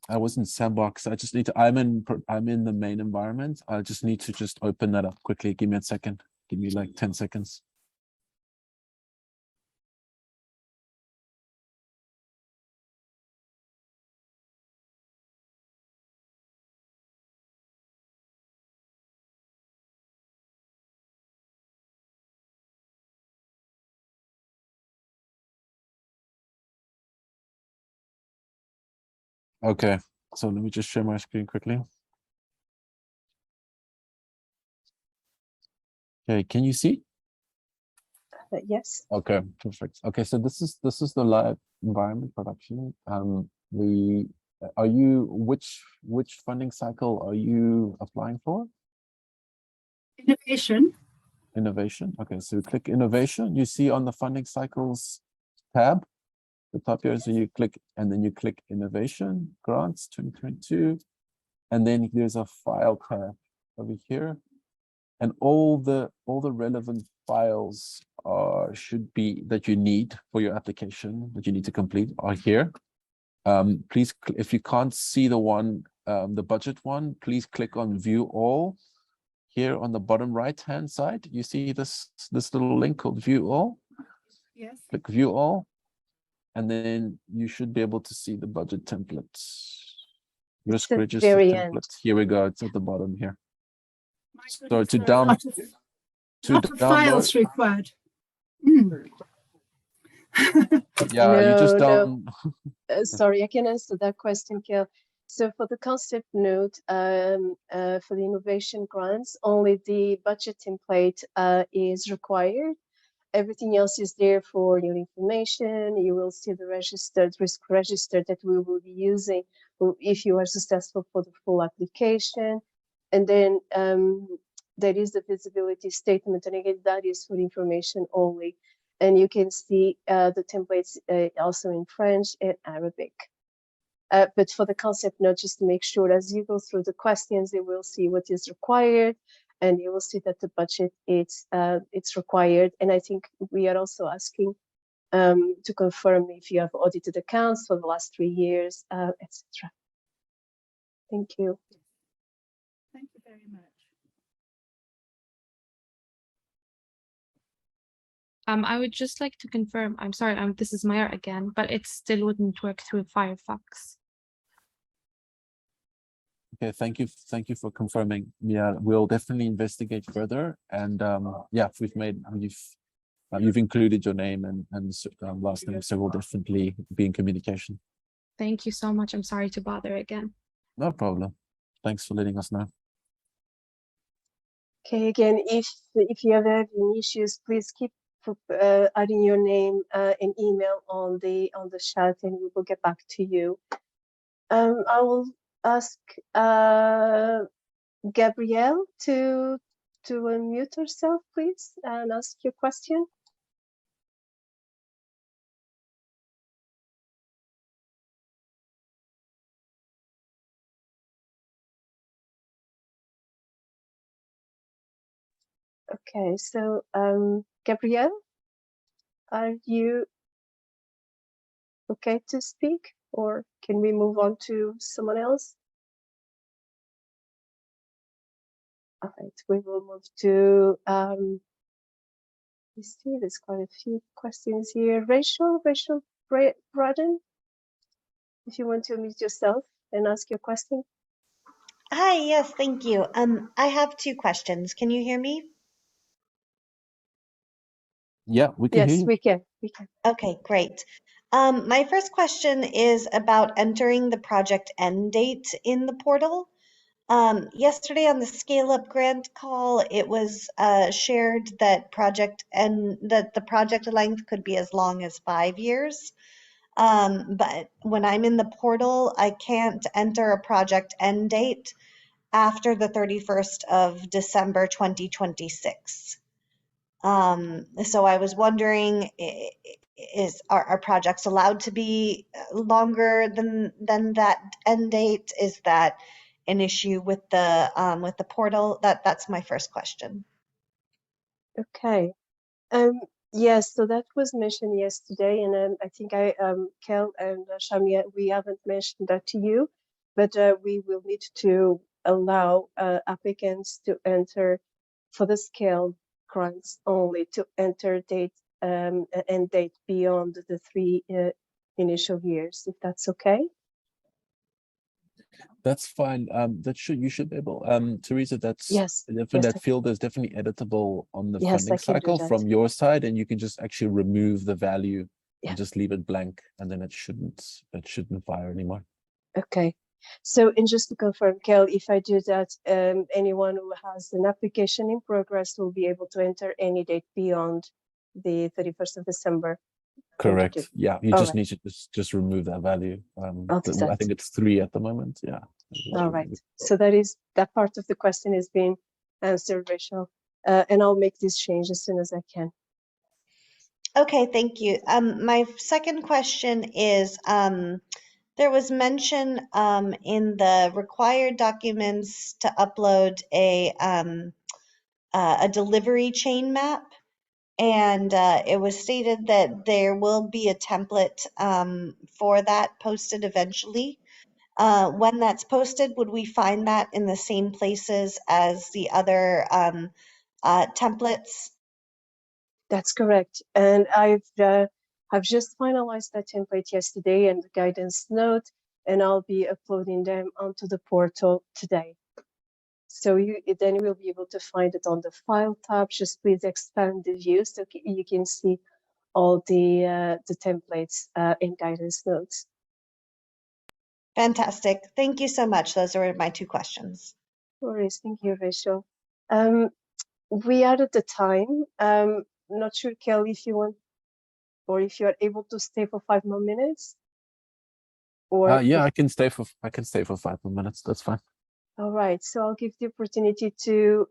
I was in Sandbox. I just need to I'm in the main environment. I just need to just open that up quickly. Give me a second. Give me like 10 seconds. Okay, so let me just share my screen quickly. Okay, can you see? Yes. Okay, perfect. Okay, so this is the live environment production. Which funding cycle are you applying for? Innovation. Innovation. Okay, so click innovation. You see on the funding cycles tab, the top here, so you click and then you click innovation grants 2022, and then there's a file tab over here, and all the relevant files should be that you need for your application that you need to complete are here. Please, if you can't see the one, the budget one, please click on view all. Here on the bottom right hand side, you see this little link called view all. Yes. Click view all, and then you should be able to see the budget templates. Risk register templates. Here we go. It's at the bottom here. So to download, files required. Mm. Yeah, no, you just don't. No. Sorry, I can answer that question, Kel. So for the concept note, for the innovation grants, only the budget template is required. Everything else is there for your information. You will see the risk register that we will be using if you are successful for the full application. And then there is the visibility statement, and again, that is for information only. And you can see the templates also in French and Arabic. But for the concept note, just to make sure as you go through the questions, you will see what is required, and you will see that the budget it's required. And I think we are also asking to confirm if you have audited accounts for the last 3 years, etc. Thank you. Thank you very much. I would just like to confirm, I'm sorry, this is Maya again, but it still wouldn't work through Firefox. Okay, thank you for confirming. Yeah, we'll definitely investigate further. And yeah, you've included your name and last name, so we'll definitely be in communication. Thank you so much. I'm sorry to bother again. No problem. Thanks for letting us know. Okay, again, if you have any issues, please keep adding your name and email on the chat, and we will get back to you. I will ask Gabrielle to unmute herself, please, and ask your question. Okay, so Gabrielle, are you okay to speak, or can we move on to someone else? All right, we will move to you see there's quite a few questions here. Rachel Braden, if you want to unmute yourself and ask your question. Hi, yes, thank you. I have two questions. Can you hear me? Yeah, we can hear Yes, you. we can. We can. Okay, great. My first question is about entering the project end date in the portal. Yesterday on the Scale Up Grant call, it was shared that the project length could be as long as 5 years. But when I'm in the portal, I can't enter a project end date after the 31st of December 2026. So I was wondering, are projects allowed to be longer than that end date? Is that an issue with the portal? That's my first question. Okay. Yes, so that was mentioned yesterday, and I think Kel and Shamia, we haven't mentioned that to you, but we will need to allow applicants to enter for the scale grants only to enter date end date beyond the 3 initial years, if that's okay. That's fine. You should be able. Teresa, that's Yes. that field is definitely editable on the Yes, funding I can do cycle that. from your side, and you can just actually remove the value Yeah. and just leave it blank, and then it shouldn't fire anymore. Okay. So, and just to confirm, Kel, if I do that, anyone who has an application in progress will be able to enter any date beyond the 31st of December. Correct. Yeah, you All just right. need to just remove that value. I'll do I that. think it's 3 at the moment. Yeah. All right. So that part of the question is being answered, Rachel, and I'll make this change as soon as I can. Okay, thank you. My second question is, there was mention in the required documents to upload a delivery chain map, and it was stated that there will be a template for that posted eventually. When that's posted, would we find that in the same places as the other templates? That's correct. And I've just finalized that template yesterday and the guidance note, and I'll be uploading them onto the portal today. So then you will be able to find it on the file tab. Just please expand the view so you can see all the templates and guidance notes. Fantastic. Thank you so much. Those are my two questions. No worries. Thank you, Rachel. We are at the time. Not sure, Kelly, if you want or if you are able to stay for 5 more minutes. Or yeah, I can stay for 5 more minutes. That's fine. All right, so I'll give the opportunity to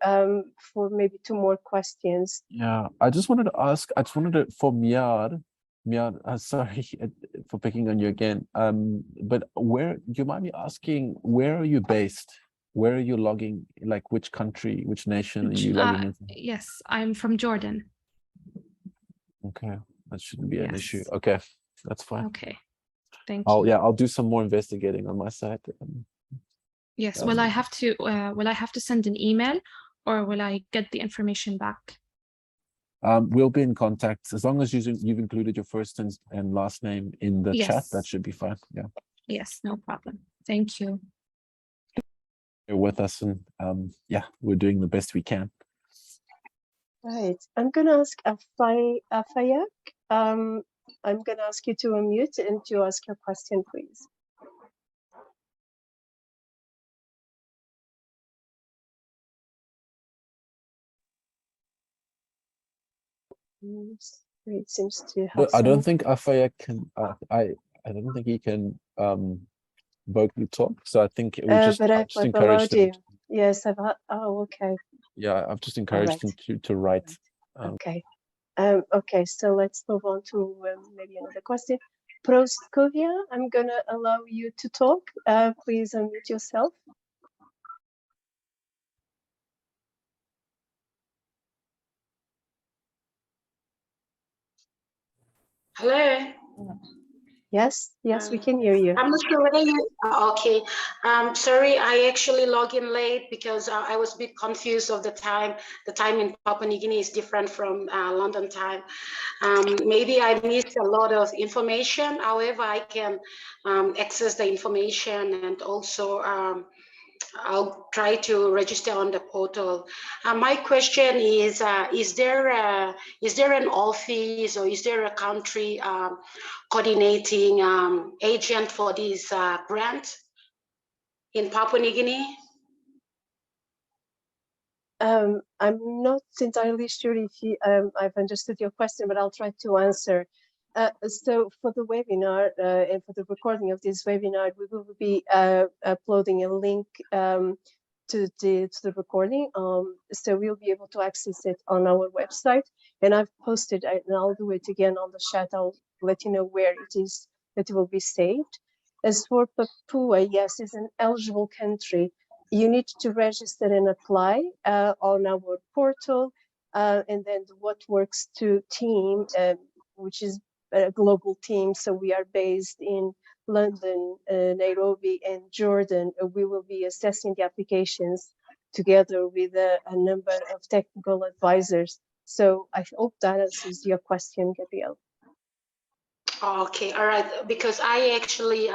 for maybe 2 more questions. Yeah, I just wanted to ask. For Miad, sorry for picking on you again. But do you mind me asking, where are you based? Where are you logging? Like which country, which nation are you logging in from? Yes, I'm from Jordan. Okay, that shouldn't be an Yes. issue. Okay, that's fine. Okay, thank you. I'll do some more investigating on my side. Yes, will I have to send an email, or will I get the information back? We'll be in contact as long as you've included your first and last name in the chat. Yes. That should be fine. Yeah, Yes, no problem. Thank you. you're with us, and yeah, we're doing the best we can. Right, I'm gonna ask Afayak. I'm gonna ask you to unmute and to ask your question, please. It seems to have. But I don't think Afaya can. I don't think he can vocally talk. So I think we just But I've just I've encouraged allowed him. him. Yes, I've. Oh, okay. Yeah, I've just encouraged him to write. Okay. Okay, so let's move on to maybe another question. Proskovia, I'm gonna allow you to talk. Please unmute yourself. Hello. Yes, we can hear you. I'm not sure whether you. Okay. Sorry, I actually logged in late because I was a bit confused of the time. The time in Papua New Guinea is different from London time. Maybe I missed a lot of information. However, I can access the information, and also I'll try to register on the portal. My question is there an office or is there a country coordinating agent for this grant in Papua New Guinea? I'm not entirely sure if I've understood your question, but I'll try to answer. So for the webinar and for the recording of this webinar, we will be uploading a link to the recording. So we'll be able to access it on our website. And I've posted, and I'll do it again on the chat. I'll let you know where it is that it will be saved. As for Papua, yes, it's an eligible country. You need to register and apply on our portal, and then the What Works 2 team, which is a global team. So we are based in London, Nairobi, and Jordan. We will be assessing the applications together with a number of technical advisors. So I hope that answers your question, Gabrielle. Okay, all right, because I actually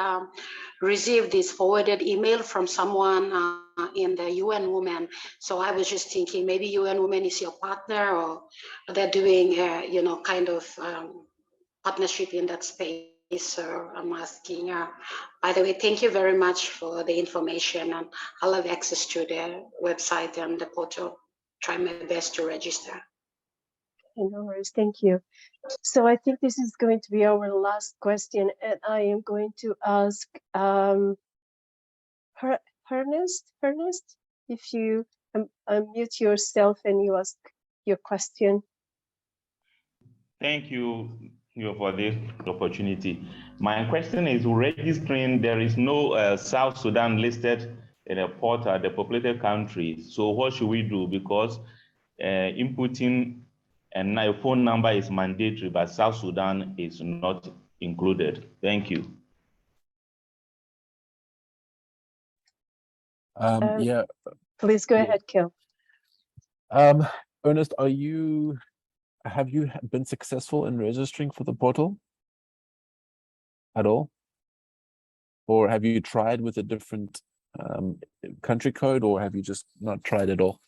received this forwarded email from someone in the UN Women. So I was just thinking maybe UN Women is your partner, or they're doing, kind of partnership in that space. So I'm asking, by the way, thank you very much for the information, and I'll have access to the website and the portal. Try my best to register. No worries, thank you. So I think this is going to be our last question, and I am going to ask Ernest, if you unmute yourself and you ask your question. Thank you for this opportunity. My question is, registering, there is no South Sudan listed in a portal, the populated country. So what should we do? Because inputting a phone number is mandatory, but South Sudan is not included. Thank you. Yeah. Please go ahead, Kel. Ernest, have you been successful in registering for the portal at all? Or have you tried with a different country code, or have you just not tried at all?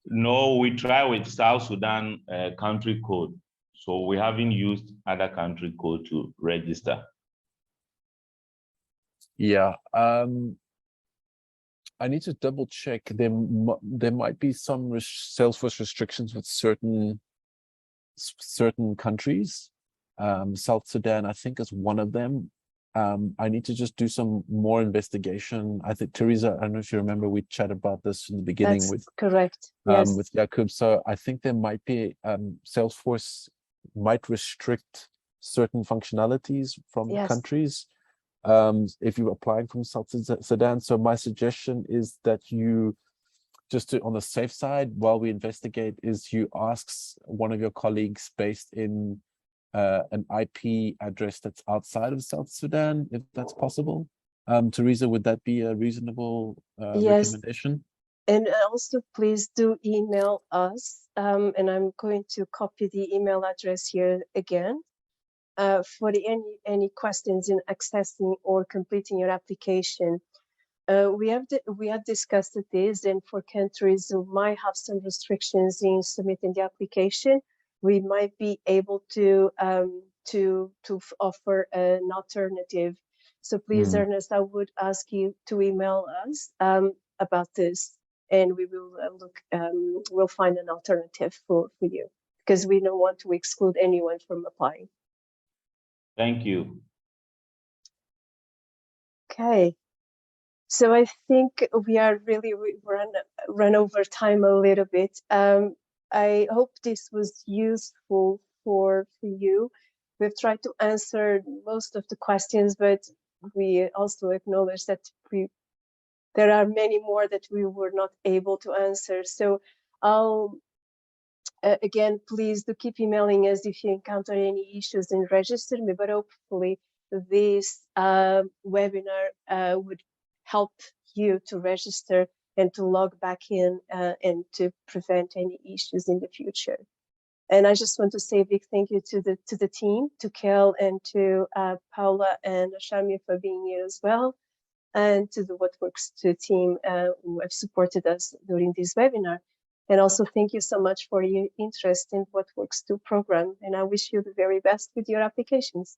No, we try with South Sudan country code. So we haven't used other country code to register. Yeah, I need to double check. There might be some Salesforce restrictions with certain countries. South Sudan, I think, is one of them. I need to just do some more investigation. I think, Teresa, I don't know if you remember, we chatted about this in the beginning. That's with correct. Yes. with Jakub. So I think there might be Salesforce might restrict certain functionalities from countries if you're applying from South Sudan. So my suggestion is that you, just on the safe side, while we investigate, is you ask one of your colleagues based in an IP address that's outside of South Sudan, if that's possible. Teresa, would that be a reasonable recommendation? And also, please do email us, and I'm going to copy the email address here again. For any questions in accessing or completing your application. We have discussed this, and for countries who might have some restrictions in submitting the application, we might be able to offer an alternative. So please, Ernest, I would ask you to email us about this, and we will we'll find an alternative for you. because we don't want to exclude anyone from applying. Thank you. Okay. So I think we are really run over time a little bit. I hope this was useful for you. We've tried to answer most of the questions, but we also acknowledge that there are many more that we were not able to answer. So again, please do keep emailing us if you encounter any issues and register me, but hopefully this webinar would help you to register and to log back in and to prevent any issues in the future. And I just want to say a big thank you to the team, to Kel and to Paula and Shamia for being here as well, and to the WhatWorks2 team who have supported us during this webinar. And also thank you so much for your interest in WhatWorks2 program. And I wish you the very best with your applications.